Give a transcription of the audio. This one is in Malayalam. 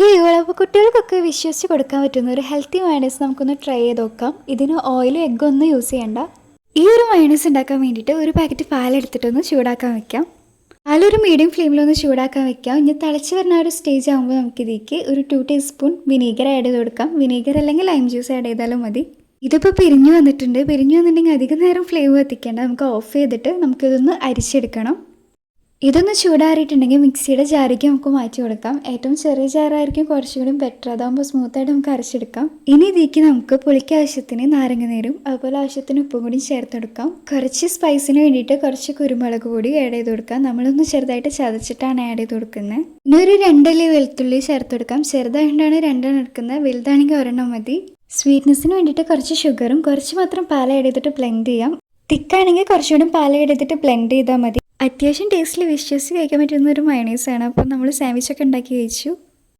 അപ്പോൾ കുട്ടികൾക്കൊക്കെ വിശ്വസിച്ച് കൊടുക്കാൻ പറ്റുന്ന ഒരു ഹെൽത്തി മയണൈസ് നമുക്കൊന്ന് ട്രൈ ചെയ്ത് നോക്കാം. ഇതിന് ഓയിലും എഗ്ഗും ഒന്നും യൂസ് ചെയ്യണ്ട. ഈ ഒരു മയണൈസ് ഉണ്ടാക്കാൻ വേണ്ടിയിട്ട് ഒരു പാക്കറ്റ് പാലെടുത്തിട്ടൊന്ന് ചൂടാക്കാൻ വെക്കാം. പാലൊരു മീഡിയം ഫ്ലെയിമിലൊന്ന് ചൂടാക്കാൻ വെക്കാം. ഇനി തിളച്ച് വരുന്ന ഒരു സ്റ്റേജ് ആകുമ്പോൾ നമുക്കിതിലേക്ക് ഒരു 2 ടീസ്പൂൺ വിനീഗർ ആഡ് ചെയ്ത് കൊടുക്കാം. വിനീഗർ അല്ലെങ്കിൽ ലൈം ജ്യൂസ് ആഡ് ചെയ്താലും മതി. ഇതിപ്പോൾ പിരിഞ്ഞു വന്നിട്ടുണ്ടെങ്കിൽ അധികം നേരം ഫ്ലെയിം കത്തിക്കേണ്ട. നമുക്ക് ഓഫ് ചെയ്തിട്ട് നമുക്കിതൊന്ന് അരിച്ചെടുക്കണം. ഇതൊന്ന് ചൂടാറിയിട്ടുണ്ടെങ്കിൽ മിക്സിയുടെ ജാറിലേക്ക് നമുക്ക് മാറ്റി കൊടുക്കാം. ഏറ്റവും ചെറിയ ജാറായിരിക്കും കുറച്ചുകൂടി ബെറ്റർ. അതാകുമ്പോൾ സ്മൂത്തായിട്ട് നമുക്ക് അരച്ചെടുക്കാം. ഇനി ഇതിലേക്ക് നമുക്ക് പുളിക്ക് ആവശ്യത്തിന് നാരങ്ങനീരും അതുപോലെ ആവശ്യത്തിന് ഉപ്പും കൂടി ചേർത്തെടുക്കാം. കുറച്ച് സ്പൈസിന് വേണ്ടിയിട്ട് കുറച്ച് കുരുമുളക് പൊടി ആഡ് ചെയ്ത് കൊടുക്കാം. നമ്മളൊന്ന് ചെറുതായിട്ട് ചതച്ചിട്ടാണ് ആഡ് ചെയ്ത് കൊടുക്കുന്നത്. ഇനി ഒരു 2 അല്ലി വെളുത്തുള്ളി ചേർത്തെടുക്കാം. ചെറുതായിട്ടാണ് 2 എടുക്കുന്നത്, വലുതാണെങ്കിൽ 1 മതി. സ്വീറ്റ്നെസ്സിന് വേണ്ടിയിട്ട് കുറച്ച് ഷുഗറും കുറച്ച് മാത്രം പാൽ ആഡ് ചെയ്തിട്ട് ബ്ലെൻഡ് ചെയ്യാം. തിക്കാണെങ്കിൽ കുറച്ചുകൂടി പാൽ ആഡ് ചെയ്തിട്ട് ബ്ലെൻഡ് ചെയ്താൽ മതി. അത്യാവശ്യം ടേസ്റ്റിൽ വിശ്വസിച്ച് കഴിക്കാൻ പറ്റുന്ന ഒരു മയണൈസാണ്. അപ്പോൾ നമ്മൾ സാൻഡ്വിച്ചൊക്കെ ഉണ്ടാക്കി കഴിച്ചു.